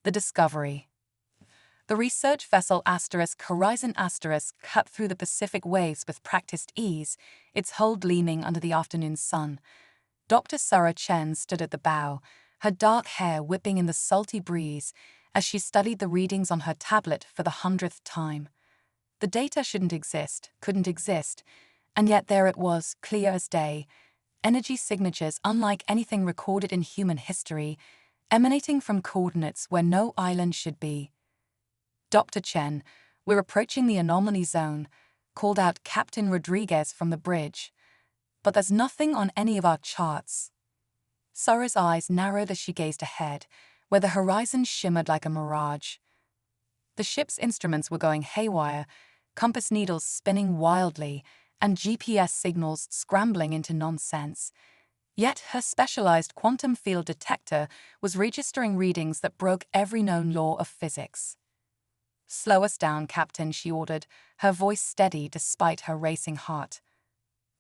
The discovery. The research vessel Horizon cut through the Pacific waves with practiced ease, its hull gleaming under the afternoon sun. Dr. Sarah Chen stood at the bow, her dark hair whipping in the salty breeze as she studied the readings on her tablet for the 100th time. The data couldn't exist, and yet there it was, clear as day. Energy signatures unlike anything recorded in human history, emanating from coordinates where no island should be. Dr. Chen, we're approaching the anomaly zone, called out Captain Rodriguez from the bridge. But there's nothing on any of our charts. Sarah's eyes narrowed as she gazed ahead, where the horizon shimmered like a mirage. The ship's instruments were going haywire, compass needles spinning wildly, and GPS signals scrambling into nonsense. Yet her specialized quantum field detector was registering readings that broke every known law of physics. "Slow us down, Captain," she ordered, her voice steady despite her racing heart.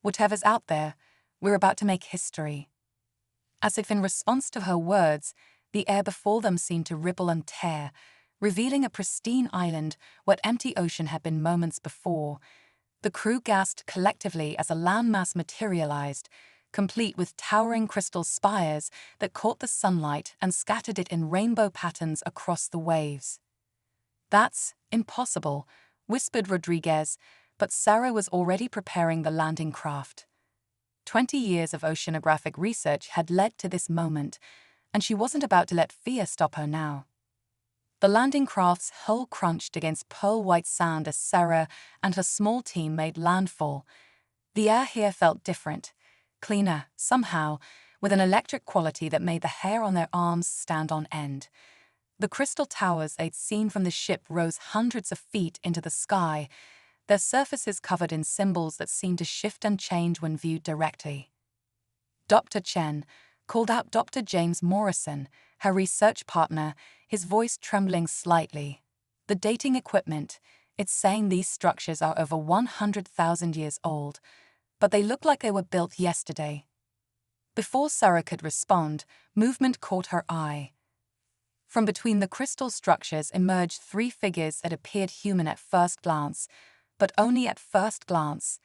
"Whatever's out there, we're about to make history." As if in response to her words, the air before them seemed to ripple and tear, revealing a pristine island where empty ocean had been moments before. The crew gasped collectively as a landmass materialized, complete with towering crystal spires that caught the sunlight and scattered it in rainbow patterns across the waves. "That's impossible," whispered Rodriguez, but Sarah was already preparing the landing craft. 20 years of oceanographic research had led to this moment, and she wasn't about to let fear stop her now. The landing craft's hull crunched against pearl-white sand as Sarah and her small team made landfall. The air here felt different, cleaner, somehow, with an electric quality that made the hair on their arms stand on end. The crystal towers they'd seen from the ship rose hundreds of feet into the sky, their surfaces covered in symbols that seemed to shift and change when viewed directly. Dr. Chen called out Dr. James Morrison, her research partner, his voice trembling slightly. "The dating equipment, it's saying these structures are over 100,000 years old, but they look like they were built yesterday." Before Sarah could respond, movement caught her eye. From between the crystal structures emerged three figures that appeared human at first glance, but only at first glance.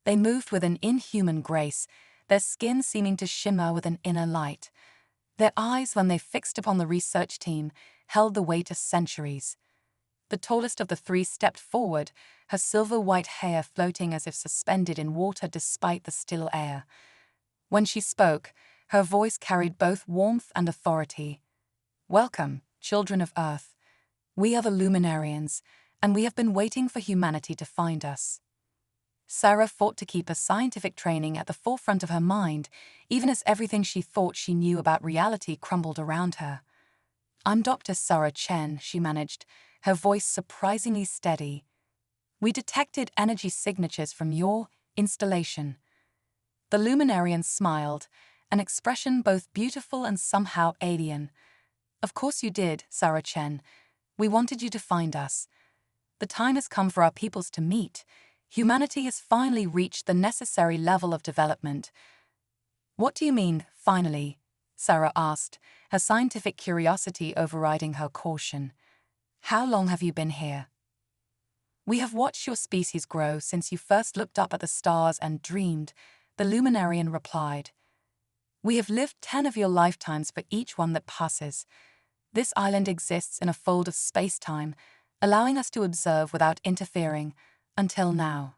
They moved with an inhuman grace, their skin seeming to shimmer with an inner light. Their eyes, when they fixed upon the research team, held the weight of centuries. The tallest of the three stepped forward, her silver-white hair floating as if suspended in water despite the still air. When she spoke, her voice carried both warmth and authority. "Welcome, children of Earth. We are the Luminarians, and we have been waiting for humanity to find us." Sarah fought to keep her scientific training at the forefront of her mind, even as everything she thought she knew about reality crumbled around her. "I'm Dr. Sarah Chen," she managed, her voice surprisingly steady. "We detected energy signatures from your installation." The Luminarian smiled, an expression both beautiful and somehow alien. "Of course you did, Sarah Chen. We wanted you to find us. The time has come for our peoples to meet. Humanity has finally reached the necessary level of development." "What do you mean, finally?" Sarah asked, her scientific curiosity overriding her caution. "How long have you been here?" "We have watched your species grow since you first looked up at the stars and dreamed," the Luminarian replied. "We have lived 10 of your lifetimes for each one that passes. This island exists in a fold of space-time, allowing us to observe without interfering, until now."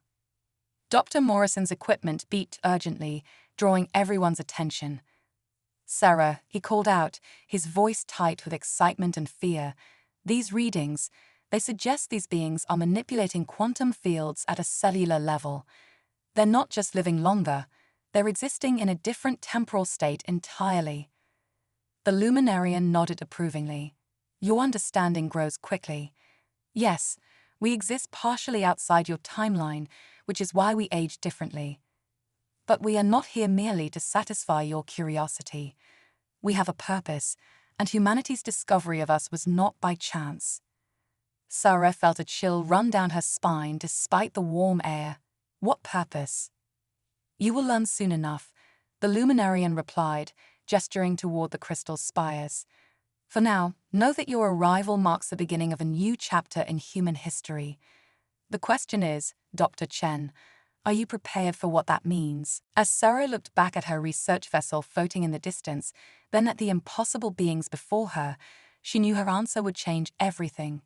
Dr. Morrison's equipment beeped urgently, drawing everyone's attention. "Sarah," he called out, his voice tight with excitement and fear. "These readings, they suggest these beings are manipulating quantum fields at a cellular level. They're not just living longer, they're existing in a different temporal state entirely." The Luminarian nodded approvingly. "Your understanding grows quickly. Yes, we exist partially outside your timeline, which is why we age differently. But we are not here merely to satisfy your curiosity. We have a purpose, and humanity's discovery of us was not by chance." Sarah felt a chill run down her spine despite the warm air. "What purpose?" "You will learn soon enough," the Luminarian replied, gesturing toward the crystal spires. For now, know that your arrival marks the beginning of a new chapter in human history. The question is, Dr. Chen, are you prepared for what that means? As Sarah looked back at her research vessel floating in the distance, then at the impossible beings before her, she knew her answer would change everything.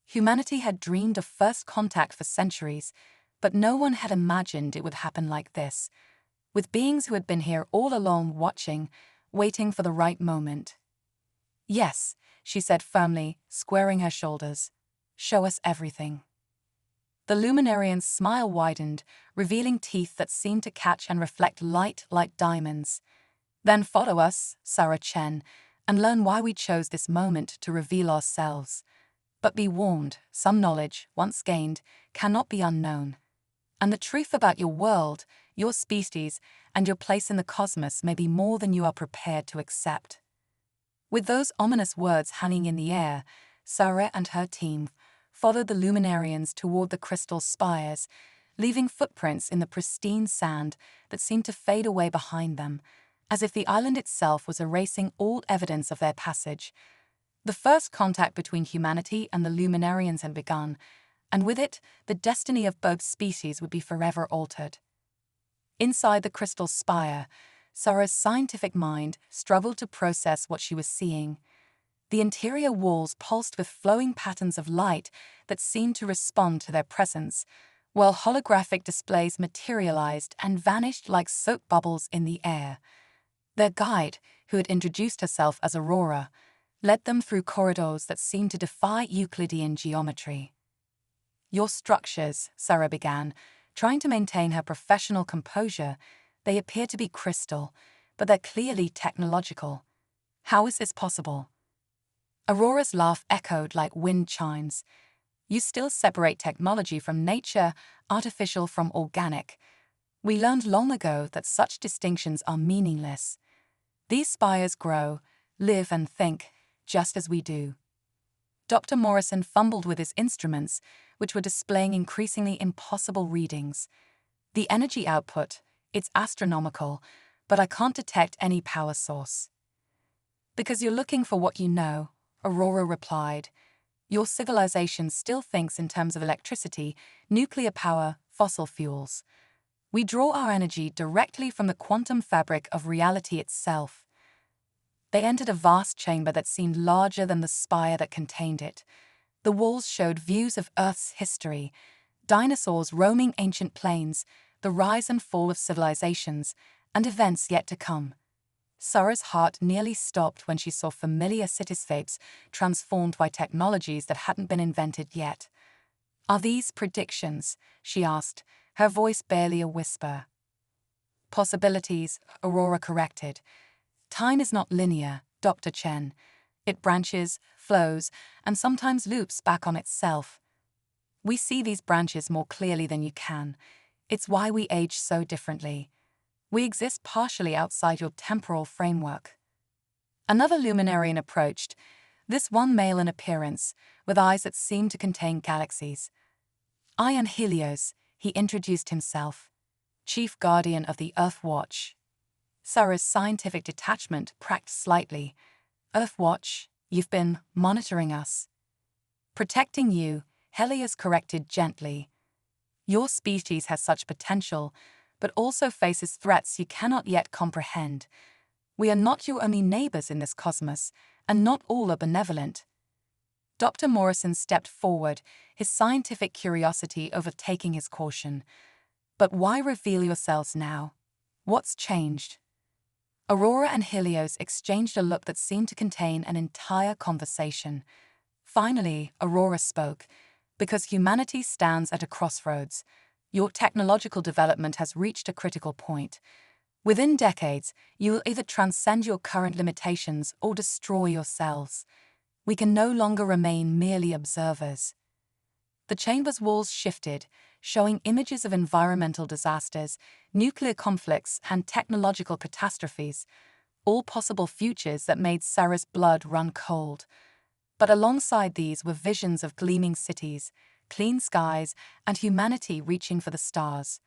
Humanity had dreamed of first contact for centuries, but no one had imagined it would happen like this, with beings who had been here all along watching, waiting for the right moment. Yes, she said firmly, squaring her shoulders. Show us everything. The Luminarian's smile widened, revealing teeth that seemed to catch and reflect light like diamonds. Then follow us, Sarah Chen, and learn why we chose this moment to reveal ourselves. But be warned, some knowledge, once gained, cannot be unknown. And the truth about your world, your species, and your place in the cosmos may be more than you are prepared to accept. With those ominous words hanging in the air, Sarah and her team followed the Luminarians toward the crystal spires, leaving footprints in the pristine sand that seemed to fade away behind them, as if the island itself was erasing all evidence of their passage. The first contact between humanity and the Luminarians had begun, and with it, the destiny of both species would be forever altered. Inside the crystal spire, Sarah's scientific mind struggled to process what she was seeing. The interior walls pulsed with flowing patterns of light that seemed to respond to their presence, while holographic displays materialized and vanished like soap bubbles in the air. Their guide, who had introduced herself as Aurora, led them through corridors that seemed to defy Euclidean geometry. Your structures, Sarah began, trying to maintain her professional composure. They appear to be crystal, but they're clearly technological. How is this possible? Aurora's laugh echoed like wind chimes. You still separate technology from nature, artificial from organic. We learned long ago that such distinctions are meaningless. These spires grow, live and think, just as we do. Dr. Morrison fumbled with his instruments, which were displaying increasingly impossible readings. The energy output, it's astronomical, but I can't detect any power source. Because you're looking for what you know, Aurora replied. Your civilization still thinks in terms of electricity, nuclear power, fossil fuels. We draw our energy directly from the quantum fabric of reality itself. They entered a vast chamber that seemed larger than the spire that contained it. The walls showed views of Earth's history, dinosaurs roaming ancient plains, the rise and fall of civilizations, and events yet to come. Sarah's heart nearly stopped when she saw familiar cityscapes transformed by technologies that hadn't been invented yet. Are these predictions? She asked, her voice barely a whisper. Possibilities, Aurora corrected. Time is not linear, Dr. Chen. It branches, flows, and sometimes loops back on itself. We see these branches more clearly than you can. It's why we age so differently. We exist partially outside your temporal framework. Another Luminarian approached, this one male in appearance, with eyes that seemed to contain galaxies. I am Helios, he introduced himself, chief guardian of the Earth Watch. Sarah's scientific detachment cracked slightly. Earth Watch, you've been monitoring us. Protecting you, Helios corrected gently. Your species has such potential, but also faces threats you cannot yet comprehend. We are not your only neighbors in this cosmos, and not all are benevolent. Dr. Morrison stepped forward, his scientific curiosity overtaking his caution. But why reveal yourselves now? What's changed? Aurora and Helios exchanged a look that seemed to contain an entire conversation. Finally, Aurora spoke, because humanity stands at a crossroads. Your technological development has reached a critical point. Within decades, you will either transcend your current limitations or destroy yourselves. We can no longer remain merely observers. The chamber's walls shifted, showing images of environmental disasters, nuclear conflicts, and technological catastrophes, all possible futures that made Sarah's blood run cold. But alongside these were visions of gleaming cities, clean skies, and humanity reaching for the stars.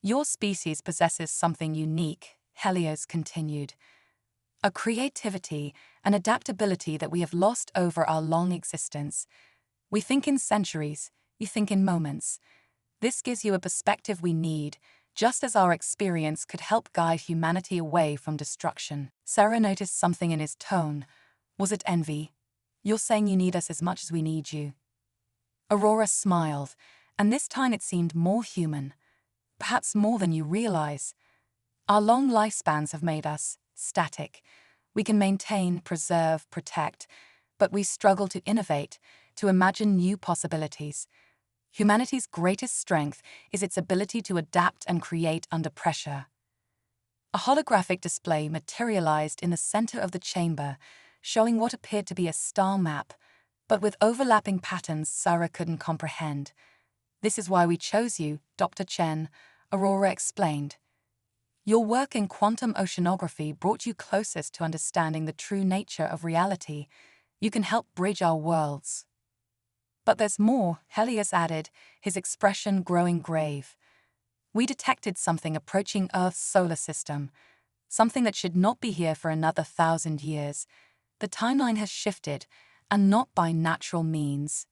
Your species possesses something unique, Helios continued. a creativity and adaptability that we have lost over our long existence. We think in centuries, you think in moments. This gives you a perspective we need, just as our experience could help guide humanity away from destruction. Sarah noticed something in his tone. Was it envy? You're saying you need us as much as we need you. Aurora smiled, and this time it seemed more human. Perhaps more than you realize. Our long lifespans have made us static. We can maintain, preserve, protect, but we struggle to innovate, to imagine new possibilities. Humanity's greatest strength is its ability to adapt and create under pressure. A holographic display materialized in the center of the chamber, showing what appeared to be a star map, but with overlapping patterns Sarah couldn't comprehend. This is why we chose you, Dr. Chen, Aurora explained. Your work in quantum oceanography brought you closest to understanding the true nature of reality. You can help bridge our worlds. But there's more, Helios added, his expression growing grave. We detected something approaching Earth's solar system, something that should not be here for another 1,000 years. The timeline has shifted, and not by natural means.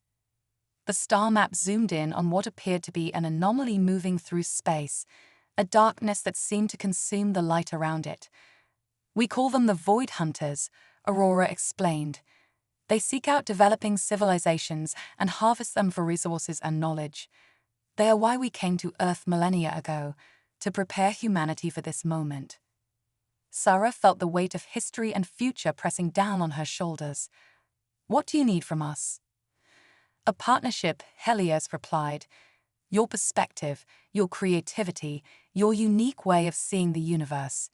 The star map zoomed in on what appeared to be an anomaly moving through space, a darkness that seemed to consume the light around it. We call them the Void Hunters, Aurora explained. They seek out developing civilizations and harvest them for resources and knowledge. They are why we came to Earth millennia ago, to prepare humanity for this moment. Sarah felt the weight of history and future pressing down on her shoulders. What do you need from us? A partnership, Helios replied. Your perspective, your creativity, your unique way of seeing the universe.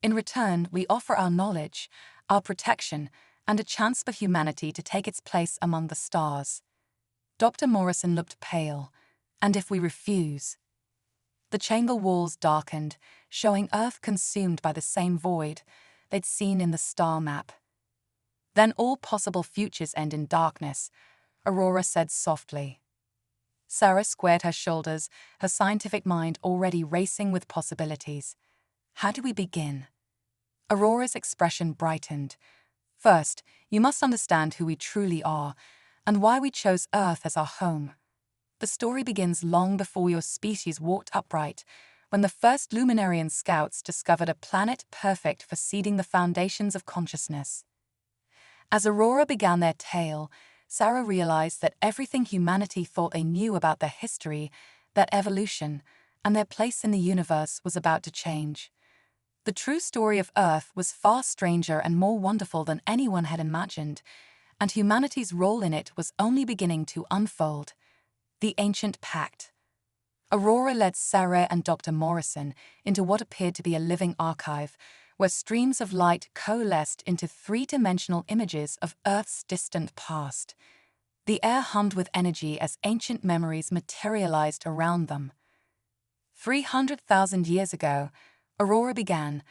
In return, we offer our knowledge, our protection, and a chance for humanity to take its place among the stars. Dr. Morrison looked pale. And if we refuse? The chamber walls darkened, showing Earth consumed by the same void they'd seen in the star map. Then all possible futures end in darkness, Aurora said softly. Sarah squared her shoulders, her scientific mind already racing with possibilities. How do we begin? Aurora's expression brightened. First, you must understand who we truly are, and why we chose Earth as our home. The story begins long before your species walked upright, when the first Luminarian scouts discovered a planet perfect for seeding the foundations of consciousness. As Aurora began their tale, Sarah realized that everything humanity thought they knew about their history, their evolution, and their place in the universe was about to change. The true story of Earth was far stranger and more wonderful than anyone had imagined, and humanity's role in it was only beginning to unfold. The Ancient Pact. Aurora led Sarah and Dr. Morrison into what appeared to be a living archive, where streams of light coalesced into three-dimensional images of Earth's distant past. The air hummed with energy as ancient memories materialized around them. 300,000 years ago, Aurora began,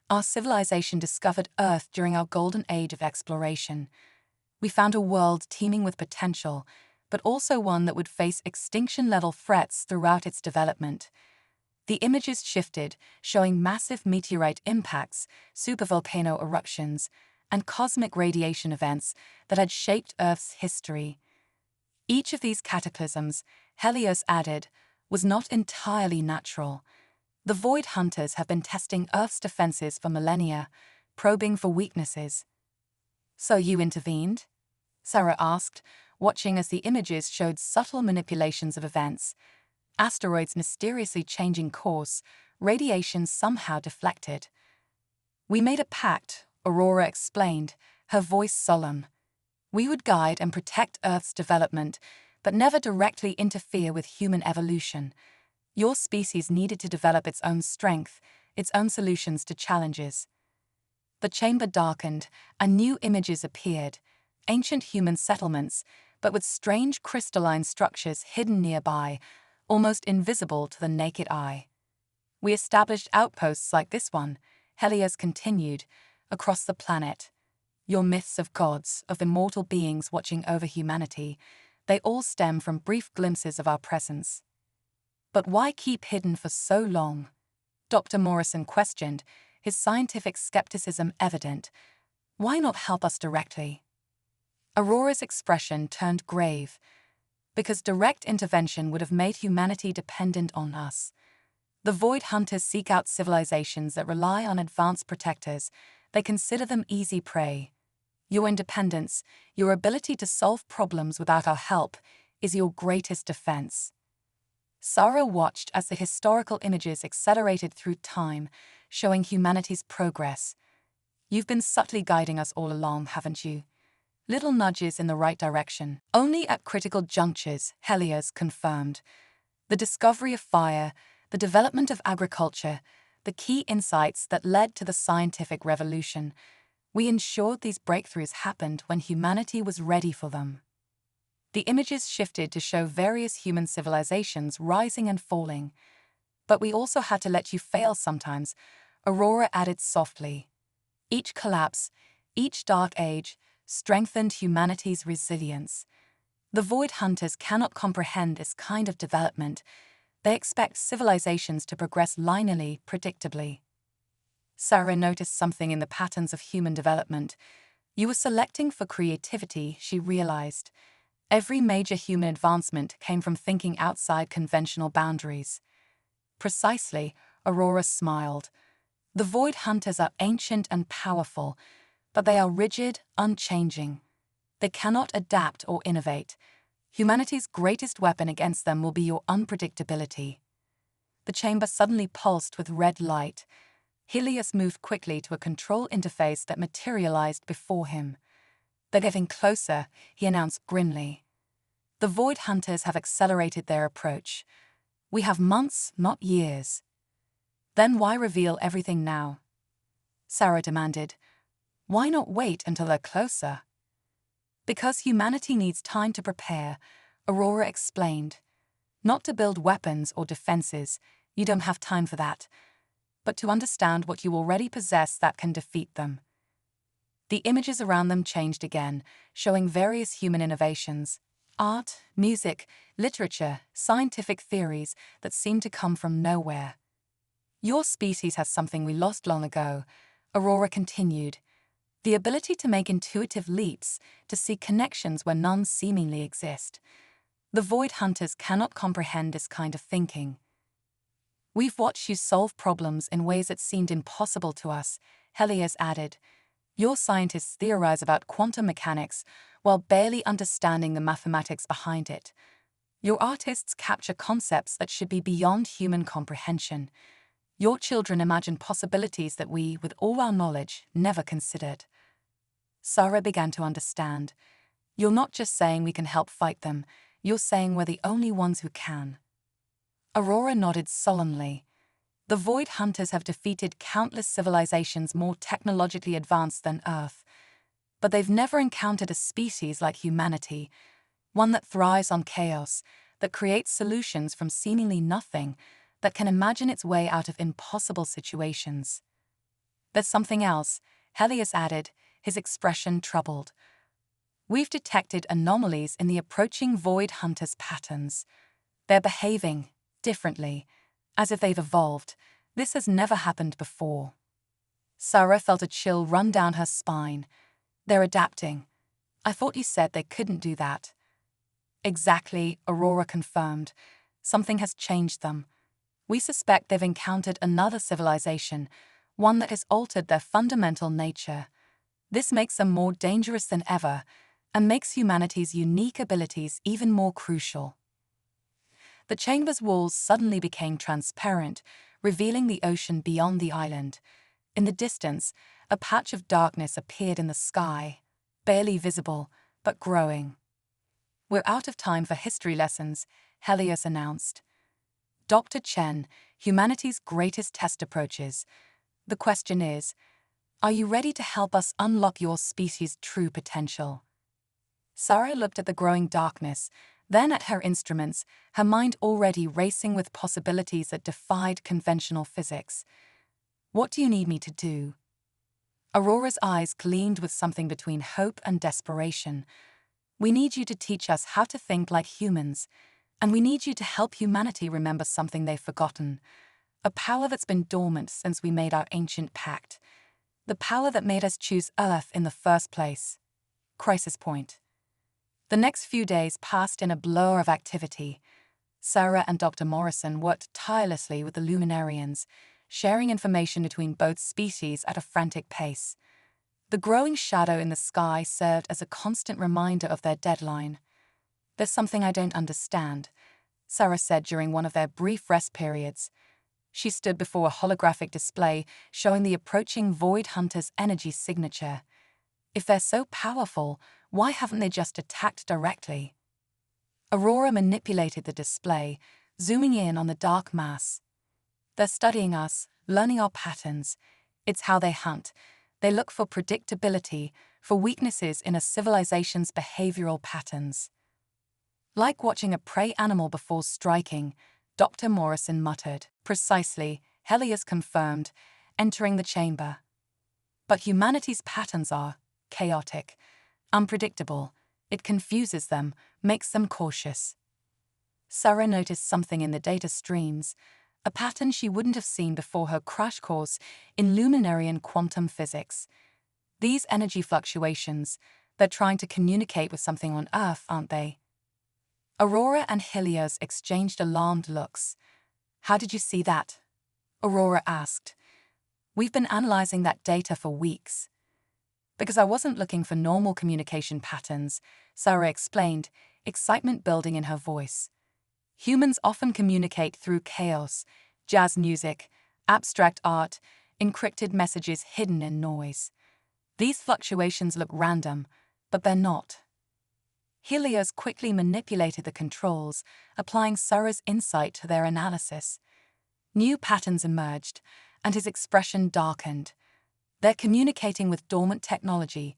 our civilization discovered Earth during our golden age of exploration. We found a world teeming with potential, but also one that would face extinction-level threats throughout its development. The images shifted, showing massive meteorite impacts, supervolcano eruptions, and cosmic radiation events that had shaped Earth's history. Each of these cataclysms, Helios added, was not entirely natural. The Void Hunters have been testing Earth's defenses for millennia, probing for weaknesses. So you intervened? Sarah asked, watching as the images showed subtle manipulations of events. Asteroids mysteriously changing course, radiation somehow deflected. We made a pact, Aurora explained, her voice solemn. We would guide and protect Earth's development, but never directly interfere with human evolution. Your species needed to develop its own strength, its own solutions to challenges. The chamber darkened, and new images appeared, ancient human settlements, but with strange crystalline structures hidden nearby, almost invisible to the naked eye. We established outposts like this one, Helios continued, across the planet. Your myths of gods, of immortal beings watching over humanity, they all stem from brief glimpses of our presence. But why keep hidden for so long? Dr. Morrison questioned, his scientific skepticism evident. "Why not help us directly?" Aurora's expression turned grave. "Because direct intervention would have made humanity dependent on us. The Void Hunters seek out civilizations that rely on advanced protectors. They consider them easy prey. Your independence, your ability to solve problems without our help, is your greatest defense." Sarah watched as the historical images accelerated through time, showing humanity's progress. "You've been subtly guiding us all along, haven't you? Little nudges in the right direction. Only at critical junctures," Helios confirmed. "The discovery of fire, the development of agriculture, the key insights that led to the scientific revolution. We ensured these breakthroughs happened when humanity was ready for them." The images shifted to show various human civilizations rising and falling. "But we also had to let you fail sometimes," Aurora added softly. "Each collapse, each dark age, strengthened humanity's resilience. The Void Hunters cannot comprehend this kind of development. They expect civilizations to progress linearly, predictably." Sarah noticed something in the patterns of human development. "You were selecting for creativity," she realized. "Every major human advancement came from thinking outside conventional boundaries." "Precisely," Aurora smiled. "The Void Hunters are ancient and powerful, but they are rigid, unchanging. They cannot adapt or innovate. Humanity's greatest weapon against them will be your unpredictability." The chamber suddenly pulsed with red light. Helios moved quickly to a control interface that materialized before him. "They're getting closer," he announced grimly. "The Void Hunters have accelerated their approach. We have months, not years." "Then why reveal everything now?" Sarah demanded. "Why not wait until they're closer?" "Because humanity needs time to prepare," Aurora explained. "Not to build weapons or defenses, you don't have time for that, but to understand what you already possess that can defeat them." The images around them changed again, showing various human innovations: art, music, literature, scientific theories that seemed to come from nowhere. "Your species has something we lost long ago," Aurora continued. "The ability to make intuitive leaps, to see connections where none seemingly exist. The Void Hunters cannot comprehend this kind of thinking." "We've watched you solve problems in ways that seemed impossible to us," Helios added. "Your scientists theorize about quantum mechanics while barely understanding the mathematics behind it. Your artists capture concepts that should be beyond human comprehension. Your children imagine possibilities that we, with all our knowledge, never considered." Sarah began to understand. "You're not just saying we can help fight them, you're saying we're the only ones who can." Aurora nodded solemnly. "The Void Hunters have defeated countless civilizations more technologically advanced than Earth, but they've never encountered a species like humanity, one that thrives on chaos, that creates solutions from seemingly nothing, that can imagine its way out of impossible situations." "There's something else," Helios added, his expression troubled. "We've detected anomalies in the approaching Void Hunters' patterns. They're behaving differently, as if they've evolved. This has never happened before." Sarah felt a chill run down her spine. "They're adapting. I thought you said they couldn't do that." "Exactly," Aurora confirmed. "Something has changed them. We suspect they've encountered another civilization, one that has altered their fundamental nature. This makes them more dangerous than ever, and makes humanity's unique abilities even more crucial." The chamber's walls suddenly became transparent, revealing the ocean beyond the island. In the distance, a patch of darkness appeared in the sky, barely visible, but growing. "We're out of time for history lessons," Helios announced. "Dr. Chen, humanity's greatest test approaches. The question is, are you ready to help us unlock your species' true potential?" Sarah looked at the growing darkness, then at her instruments, her mind already racing with possibilities that defied conventional physics. "What do you need me to do?" Aurora's eyes gleamed with something between hope and desperation. "We need you to teach us how to think like humans, and we need you to help humanity remember something they've forgotten: A power that's been dormant since we made our ancient pact. The power that made us choose Earth in the first place. Crisis point. The next few days passed in a blur of activity. Sarah and Dr. Morrison worked tirelessly with the Luminarians, sharing information between both species at a frantic pace. The growing shadow in the sky served as a constant reminder of their deadline. "There's something I don't understand," Sarah said during one of their brief rest periods. She stood before a holographic display showing the approaching Void Hunter's energy signature. If they're so powerful, why haven't they just attacked directly? Aurora manipulated the display, zooming in on the dark mass. "They're studying us, learning our patterns. It's how they hunt. They look for predictability, for weaknesses in a civilization's behavioral patterns." "Like watching a prey animal before striking," Dr. Morrison muttered. "Precisely," Helios confirmed, entering the chamber. "But humanity's patterns are chaotic, unpredictable. It confuses them, makes them cautious." Sarah noticed something in the data streams, a pattern she wouldn't have seen before her crash course in Luminarian quantum physics. These energy fluctuations, they're trying to communicate with something on Earth, aren't they? Aurora and Helios exchanged alarmed looks. "How did you see that?" Aurora asked. "We've been analyzing that data for weeks." "Because I wasn't looking for normal communication patterns," Sarah explained, excitement building in her voice. "Humans often communicate through chaos, jazz music, abstract art, encrypted messages hidden in noise. These fluctuations look random, but they're not." Helios quickly manipulated the controls, applying Sarah's insight to their analysis. New patterns emerged, and his expression darkened. "They're communicating with dormant technology,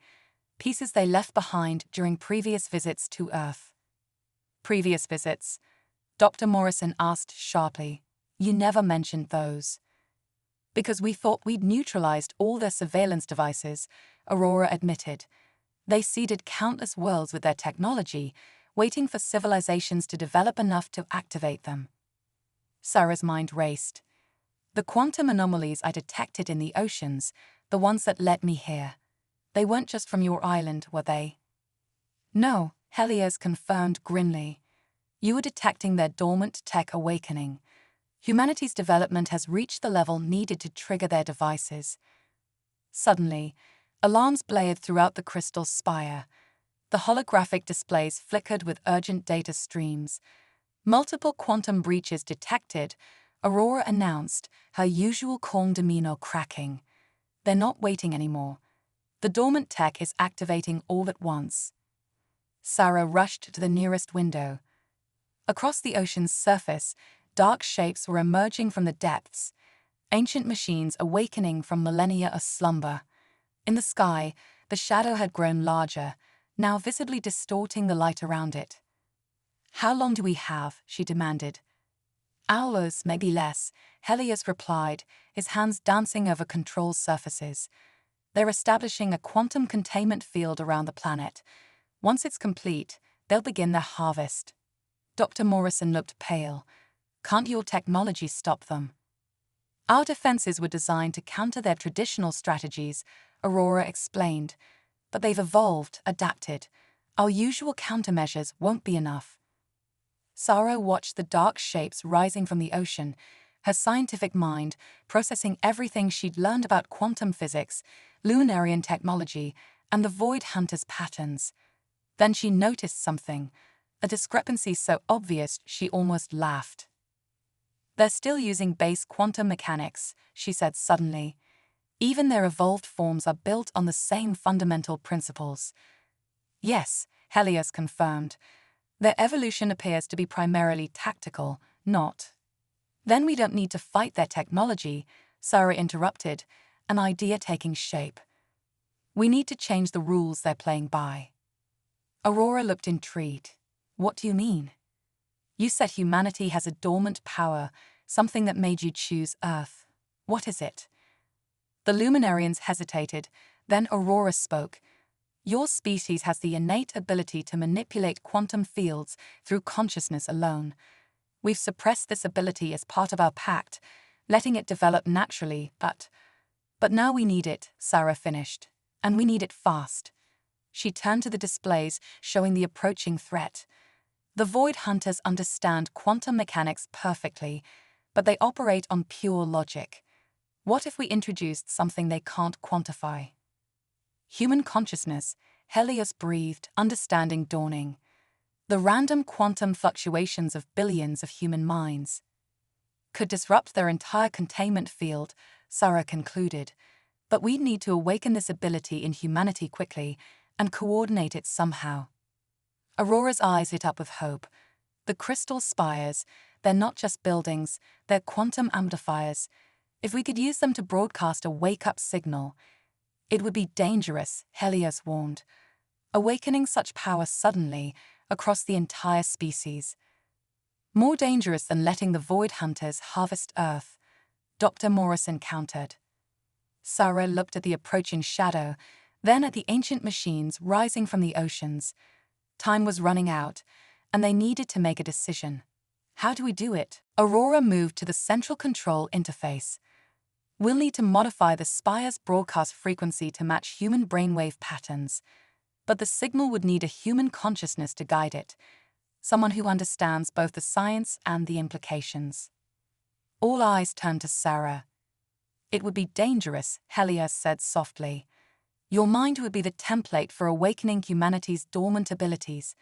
pieces they left behind during previous visits to Earth." "Previous visits?" Dr. Morrison asked sharply. "You never mentioned those." "Because we thought we'd neutralized all their surveillance devices," Aurora admitted. "They seeded countless worlds with their technology, waiting for civilizations to develop enough to activate them." Sarah's mind raced. "The quantum anomalies I detected in the oceans, the ones that led me here. They weren't just from your island, were they?" "No," Helios confirmed grimly. "You were detecting their dormant tech awakening. Humanity's development has reached the level needed to trigger their devices." Suddenly, alarms blared throughout the crystal spire. The holographic displays flickered with urgent data streams. "Multiple quantum breaches detected," Aurora announced, her usual calm demeanor cracking. "They're not waiting anymore. The dormant tech is activating all at once." Sarah rushed to the nearest window. Across the ocean's surface, dark shapes were emerging from the depths, ancient machines awakening from millennia of slumber. In the sky, the shadow had grown larger, now visibly distorting the light around it. "How long do we have?" she demanded. "Hours, maybe less," Helios replied, his hands dancing over control surfaces. "They're establishing a quantum containment field around the planet. Once it's complete, they'll begin their harvest." Dr. Morrison looked pale. "Can't your technology stop them?" "Our defenses were designed to counter their traditional strategies," Aurora explained. "But they've evolved, adapted. Our usual countermeasures won't be enough." Sarah watched the dark shapes rising from the ocean, her scientific mind processing everything she'd learned about quantum physics, Luminarian technology, and the Void Hunter's patterns. Then she noticed something, a discrepancy so obvious she almost laughed. "They're still using base quantum mechanics," she said suddenly. "Even their evolved forms are built on the same fundamental principles." "Yes," Helios confirmed. "Their evolution appears to be primarily tactical, not—" "Then we don't need to fight their technology," Sarah interrupted, an idea taking shape. "We need to change the rules they're playing by." Aurora looked intrigued. "What do you mean?" "You said humanity has a dormant power, something that made you choose Earth. What is it?" The Luminarians hesitated, then Aurora spoke. "Your species has the innate ability to manipulate quantum fields through consciousness alone. We've suppressed this ability as part of our pact, letting it develop naturally, but now we need it, Sarah finished. And we need it fast. She turned to the displays, showing the approaching threat. The Void Hunters understand quantum mechanics perfectly, but they operate on pure logic. What if we introduced something they can't quantify? Human consciousness, Helios breathed, understanding dawning. The random quantum fluctuations of billions of human minds could disrupt their entire containment field, Sarah concluded. But we'd need to awaken this ability in humanity quickly and coordinate it somehow. Aurora's eyes lit up with hope. The crystal spires, they're not just buildings, they're quantum amplifiers. If we could use them to broadcast a wake-up signal, it would be dangerous, Helios warned. Awakening such power suddenly, across the entire species. More dangerous than letting the Void Hunters harvest Earth, Dr. Morrison countered. Sarah looked at the approaching shadow, then at the ancient machines rising from the oceans. Time was running out, and they needed to make a decision. How do we do it? Aurora moved to the central control interface. We'll need to modify the spire's broadcast frequency to match human brainwave patterns, but the signal would need a human consciousness to guide it, someone who understands both the science and the implications. All eyes turned to Sarah. It would be dangerous, Helios said softly. Your mind would be the template for awakening humanity's dormant abilities.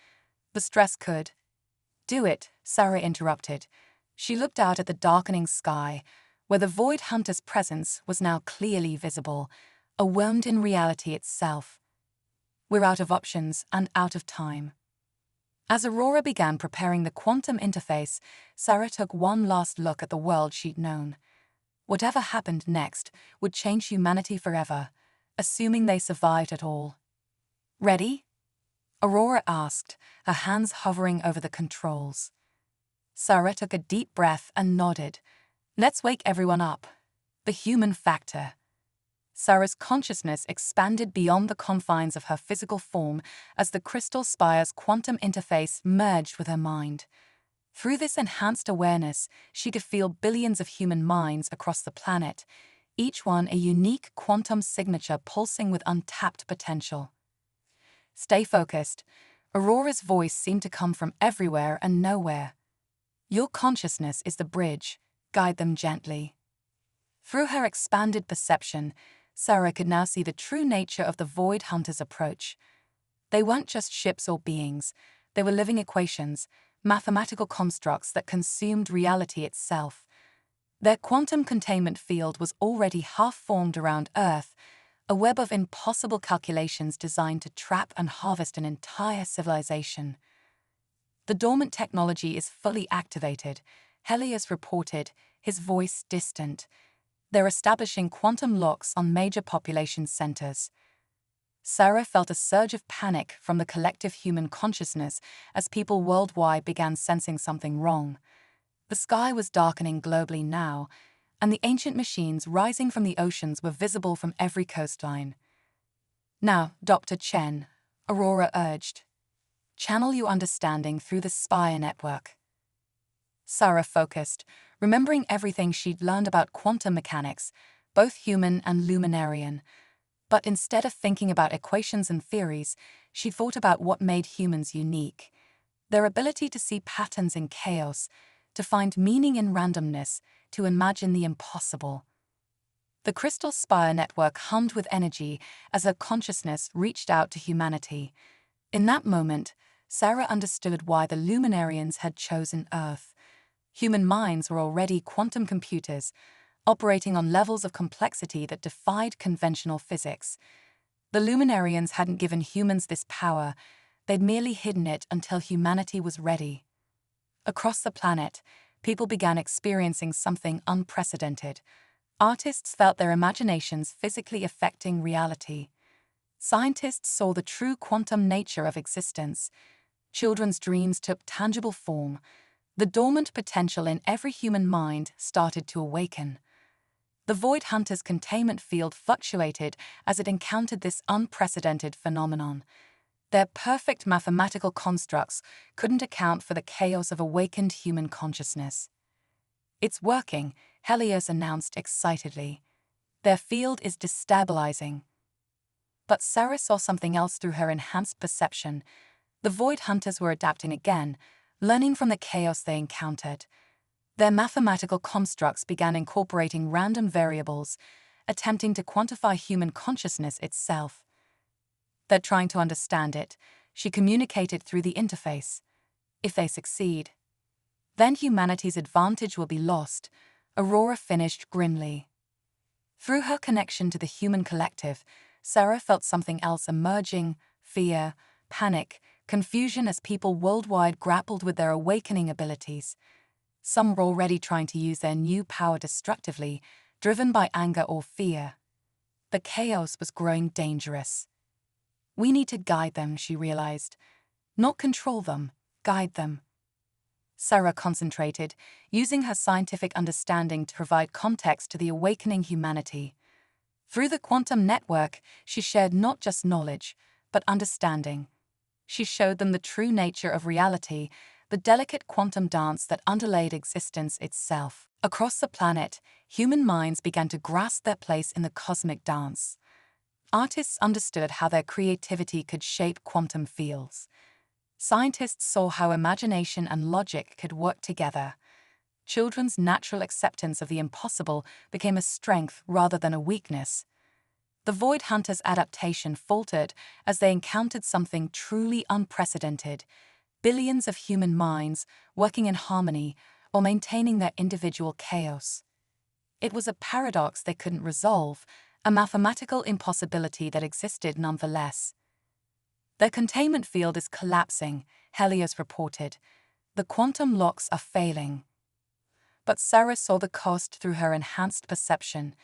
The stress could. Do it, Sarah interrupted. She looked out at the darkening sky, where the Void Hunter's presence was now clearly visible, overwhelmed in reality itself. We're out of options and out of time. As Aurora began preparing the quantum interface, Sarah took one last look at the world she'd known. Whatever happened next would change humanity forever, assuming they survived at all. Ready? Aurora asked, her hands hovering over the controls. Sarah took a deep breath and nodded. Let's wake everyone up. The human factor. Sarah's consciousness expanded beyond the confines of her physical form as the crystal spire's quantum interface merged with her mind. Through this enhanced awareness, she could feel billions of human minds across the planet, each one a unique quantum signature pulsing with untapped potential. Stay focused. Aurora's voice seemed to come from everywhere and nowhere. Your consciousness is the bridge. Guide them gently. Through her expanded perception, Sarah could now see the true nature of the Void Hunters' approach. They weren't just ships or beings. They were living equations, mathematical constructs that consumed reality itself. Their quantum containment field was already half-formed around Earth, a web of impossible calculations designed to trap and harvest an entire civilization. The dormant technology is fully activated, Helios reported, his voice distant. They're establishing quantum locks on major population centers. Sarah felt a surge of panic from the collective human consciousness as people worldwide began sensing something wrong. The sky was darkening globally now, and the ancient machines rising from the oceans were visible from every coastline. Now, Dr. Chen, Aurora urged, channel your understanding through the Spire network. Sarah focused, remembering everything she'd learned about quantum mechanics, both human and luminarian. But instead of thinking about equations and theories, she thought about what made humans unique. Their ability to see patterns in chaos, to find meaning in randomness, to imagine the impossible. The Crystal Spire network hummed with energy as her consciousness reached out to humanity. In that moment, Sarah understood why the luminarians had chosen Earth. Human minds were already quantum computers, operating on levels of complexity that defied conventional physics. The luminarians hadn't given humans this power, they'd merely hidden it until humanity was ready. Across the planet, people began experiencing something unprecedented. Artists felt their imaginations physically affecting reality. Scientists saw the true quantum nature of existence. Children's dreams took tangible form. The dormant potential in every human mind started to awaken. The Void Hunter's containment field fluctuated as it encountered this unprecedented phenomenon. Their perfect mathematical constructs couldn't account for the chaos of awakened human consciousness. It's working, Helios announced excitedly. "Their field is destabilizing." But Sarah saw something else through her enhanced perception. The Void Hunters were adapting again, learning from the chaos they encountered. Their mathematical constructs began incorporating random variables, attempting to quantify human consciousness itself. "They're trying to understand it," she communicated through the interface. "If they succeed, then humanity's advantage will be lost," Aurora finished grimly. Through her connection to the human collective, Sarah felt something else emerging: fear, panic, confusion as people worldwide grappled with their awakening abilities. Some were already trying to use their new power destructively, driven by anger or fear. The chaos was growing dangerous. "We need to guide them," she realized. "Not control them, guide them." Sarah concentrated, using her scientific understanding to provide context to the awakening humanity. Through the quantum network, she shared not just knowledge, but understanding. She showed them the true nature of reality, the delicate quantum dance that underlaid existence itself. Across the planet, human minds began to grasp their place in the cosmic dance. Artists understood how their creativity could shape quantum fields. Scientists saw how imagination and logic could work together. Children's natural acceptance of the impossible became a strength rather than a weakness. The Void Hunters' adaptation faltered as they encountered something truly unprecedented: billions of human minds working in harmony while maintaining their individual chaos. It was a paradox they couldn't resolve, a mathematical impossibility that existed nonetheless. "Their containment field is collapsing," Helios reported. "The quantum locks are failing." But Sarah saw the cost through her enhanced perception.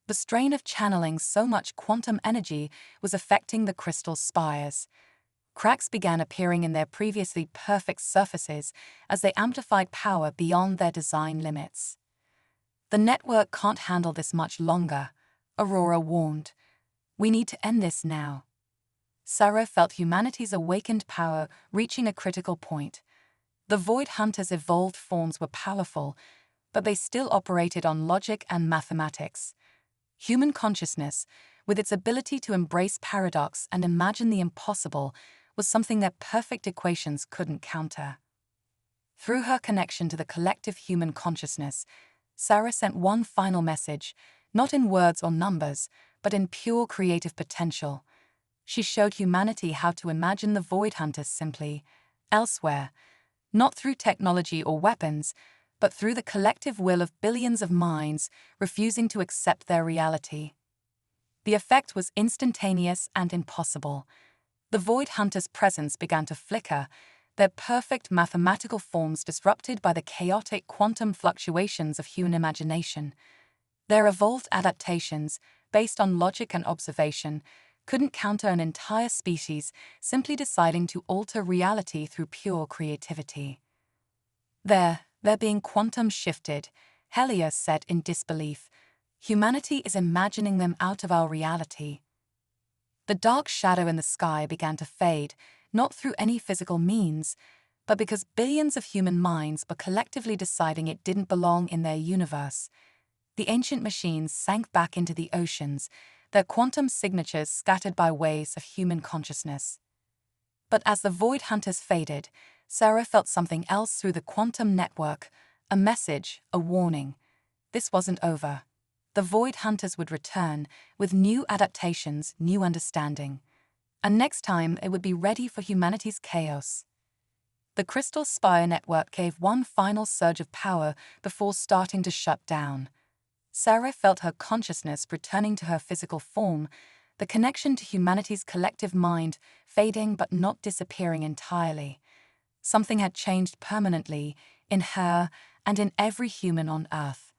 The strain of channeling so much quantum energy was affecting the crystal spires. Cracks began appearing in their previously perfect surfaces as they amplified power beyond their design limits. "The network can't handle this much longer," Aurora warned. "We need to end this now." Sarah felt humanity's awakened power reaching a critical point. The Void Hunters' evolved forms were powerful, but they still operated on logic and mathematics. Human consciousness, with its ability to embrace paradox and imagine the impossible, was something that perfect equations couldn't counter. Through her connection to the collective human consciousness, Sarah sent one final message, not in words or numbers, but in pure creative potential. She showed humanity how to imagine the Void Hunters simply, elsewhere, not through technology or weapons, but through the collective will of billions of minds refusing to accept their reality. The effect was instantaneous and impossible. The Void Hunters' presence began to flicker, their perfect mathematical forms disrupted by the chaotic quantum fluctuations of human imagination. Their evolved adaptations, based on logic and observation, couldn't counter an entire species simply deciding to alter reality through pure creativity. They're being quantum shifted," Helios said in disbelief. "Humanity is imagining them out of our reality." The dark shadow in the sky began to fade, not through any physical means, but because billions of human minds were collectively deciding it didn't belong in their universe. The ancient machines sank back into the oceans, their quantum signatures scattered by waves of human consciousness. But as the Void Hunters faded, Sarah felt something else through the quantum network, a message, a warning. This wasn't over. The Void Hunters would return, with new adaptations, new understanding. And next time, it would be ready for humanity's chaos. The Crystal Spire network gave one final surge of power before starting to shut down. Sarah felt her consciousness returning to her physical form, the connection to humanity's collective mind fading but not disappearing entirely. Something had changed permanently, in her and in every human on Earth.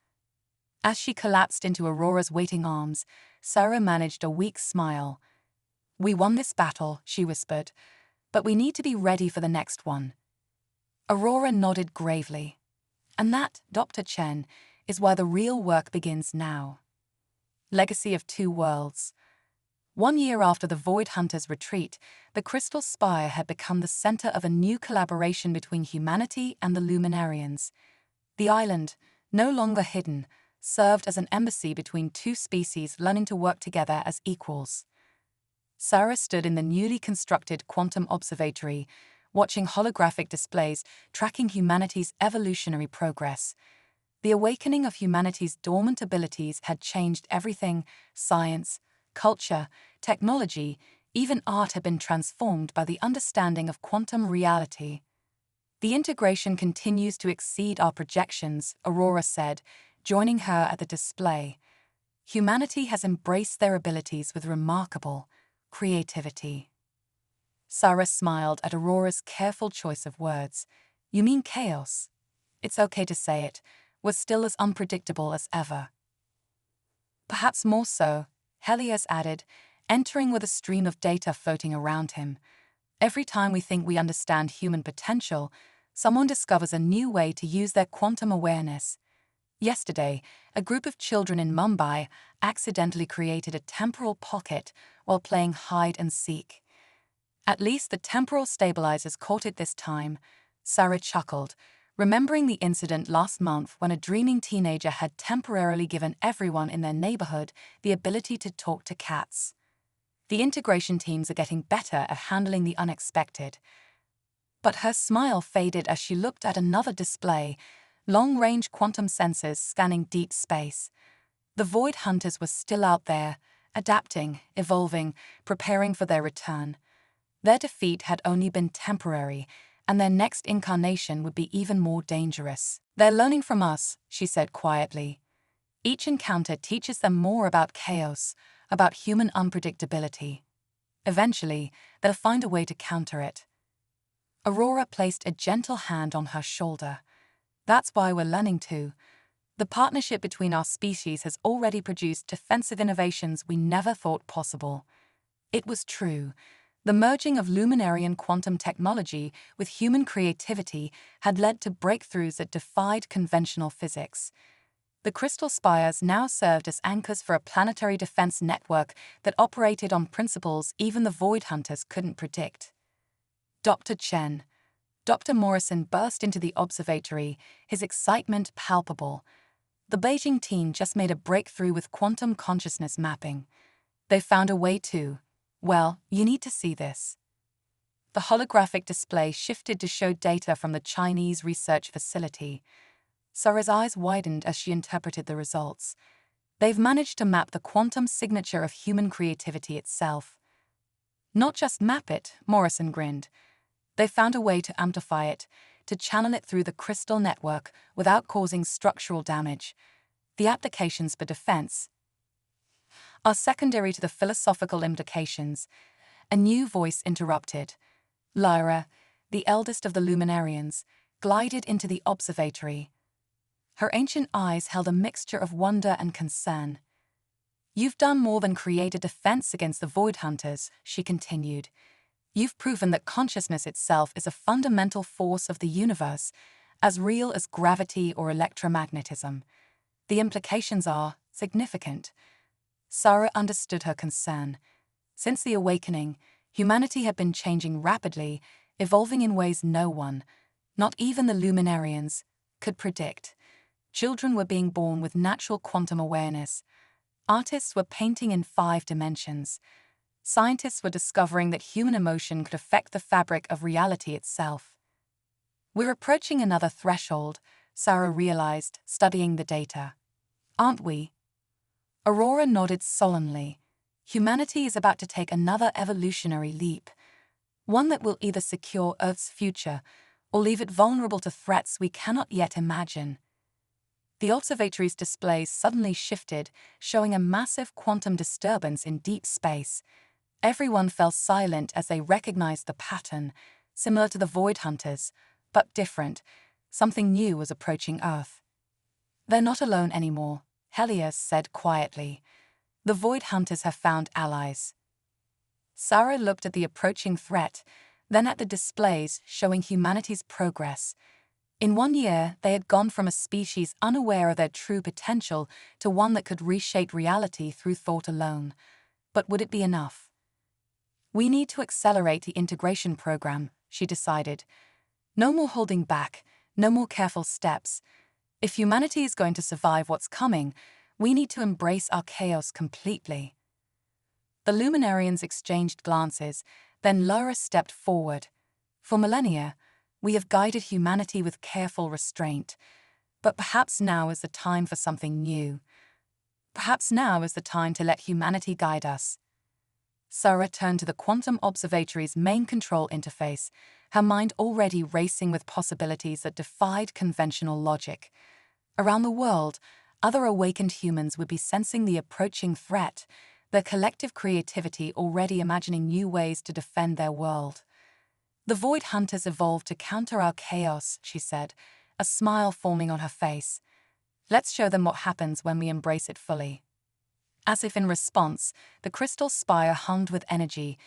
As she collapsed into Aurora's waiting arms, Sarah managed a weak smile. "We won this battle," she whispered, "but we need to be ready for the next one." Aurora nodded gravely. "And that, Dr. Chen, is where the real work begins now." Legacy of Two Worlds. 1 year after the Void Hunters' retreat, the Crystal Spire had become the center of a new collaboration between humanity and the Luminarians. The island, no longer hidden, served as an embassy between two species learning to work together as equals. Sarah stood in the newly constructed quantum observatory, watching holographic displays tracking humanity's evolutionary progress. The awakening of humanity's dormant abilities had changed everything: science, culture, technology, even art had been transformed by the understanding of quantum reality. "The integration continues to exceed our projections," Aurora said, joining her at the display. "Humanity has embraced their abilities with remarkable creativity." Sarah smiled at Aurora's careful choice of words. "You mean chaos?" "It's okay to say it," was still as unpredictable as ever. "Perhaps more so," Helios added, entering with a stream of data floating around him. "Every time we think we understand human potential, someone discovers a new way to use their quantum awareness. Yesterday, a group of children in Mumbai accidentally created a temporal pocket while playing hide and seek. At least the temporal stabilizers caught it this time," Sarah chuckled, remembering the incident last month when a dreaming teenager had temporarily given everyone in their neighborhood the ability to talk to cats. "The integration teams are getting better at handling the unexpected." But her smile faded as she looked at another display, long-range quantum sensors scanning deep space. The Void Hunters were still out there, adapting, evolving, preparing for their return. Their defeat had only been temporary, and their next incarnation would be even more dangerous. "They're learning from us," she said quietly. "Each encounter teaches them more about chaos, about human unpredictability. Eventually, they'll find a way to counter it." Aurora placed a gentle hand on her shoulder. "That's why we're learning too. The partnership between our species has already produced defensive innovations we never thought possible." It was true. The merging of Luminarian quantum technology with human creativity had led to breakthroughs that defied conventional physics. The crystal spires now served as anchors for a planetary defense network that operated on principles even the Void Hunters couldn't predict. "Dr. Chen." Dr. Morrison burst into the observatory, his excitement palpable. "The Beijing team just made a breakthrough with quantum consciousness mapping. They found a way to... Well, you need to see this." The holographic display shifted to show data from the Chinese research facility. Sarah's eyes widened as she interpreted the results. "They've managed to map the quantum signature of human creativity itself." "Not just map it," Morrison grinned. "They found a way to amplify it, to channel it through the crystal network without causing structural damage. The applications for defense are secondary to the philosophical implications." A new voice interrupted. Lyra, the eldest of the Luminarians, glided into the observatory. Her ancient eyes held a mixture of wonder and concern. "You've done more than create a defense against the Void Hunters," she continued. "You've proven that consciousness itself is a fundamental force of the universe, as real as gravity or electromagnetism. The implications are significant." Sarah understood her concern. Since the awakening, humanity had been changing rapidly, evolving in ways no one, not even the Luminarians, could predict. Children were being born with natural quantum awareness. Artists were painting in 5 dimensions. Scientists were discovering that human emotion could affect the fabric of reality itself. "We're approaching another threshold," Sarah realized, studying the data. "Aren't we?" Aurora nodded solemnly. "Humanity is about to take another evolutionary leap, one that will either secure Earth's future or leave it vulnerable to threats we cannot yet imagine." The observatory's displays suddenly shifted, showing a massive quantum disturbance in deep space. Everyone fell silent as they recognized the pattern, similar to the Void Hunters, but different. Something new was approaching Earth. "They're not alone anymore," Helios said quietly. "The Void Hunters have found allies." Sarah looked at the approaching threat, then at the displays showing humanity's progress. In 1 year, they had gone from a species unaware of their true potential to one that could reshape reality through thought alone. But would it be enough? "We need to accelerate the integration program," she decided. "No more holding back, no more careful steps. If humanity is going to survive what's coming, we need to embrace our chaos completely. The Luminarians exchanged glances, then Lara stepped forward. For millennia, we have guided humanity with careful restraint, but perhaps now is the time for something new. Perhaps now is the time to let humanity guide us. Sarah turned to the Quantum Observatory's main control interface, her mind already racing with possibilities that defied conventional logic. Around the world, other awakened humans would be sensing the approaching threat, their collective creativity already imagining new ways to defend their world. The Void Hunters evolved to counter our chaos, she said, a smile forming on her face. Let's show them what happens when we embrace it fully. As if in response, the crystal spire hummed with energy,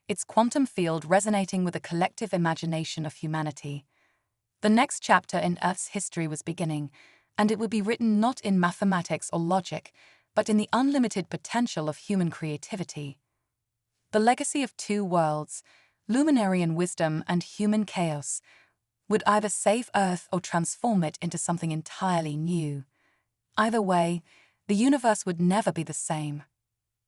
its quantum field resonating with the collective imagination of humanity. The next chapter in Earth's history was beginning, and it would be written not in mathematics or logic, but in the unlimited potential of human creativity. The legacy of two worlds, Luminarian wisdom and human chaos, would either save Earth or transform it into something entirely new. Either way, the universe would never be the same.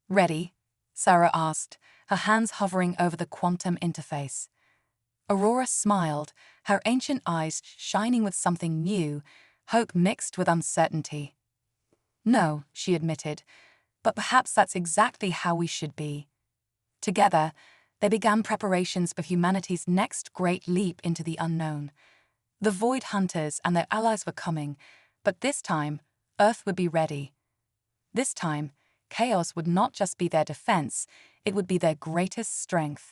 Ready? Sarah asked, her hands hovering over the quantum interface. Aurora smiled, her ancient eyes shining with something new, hope mixed with uncertainty. No, she admitted, but perhaps that's exactly how we should be. Together, they began preparations for humanity's next great leap into the unknown. The Void Hunters and their allies were coming, but this time, Earth would be ready. This time, chaos would not just be their defense, it would be their greatest strength.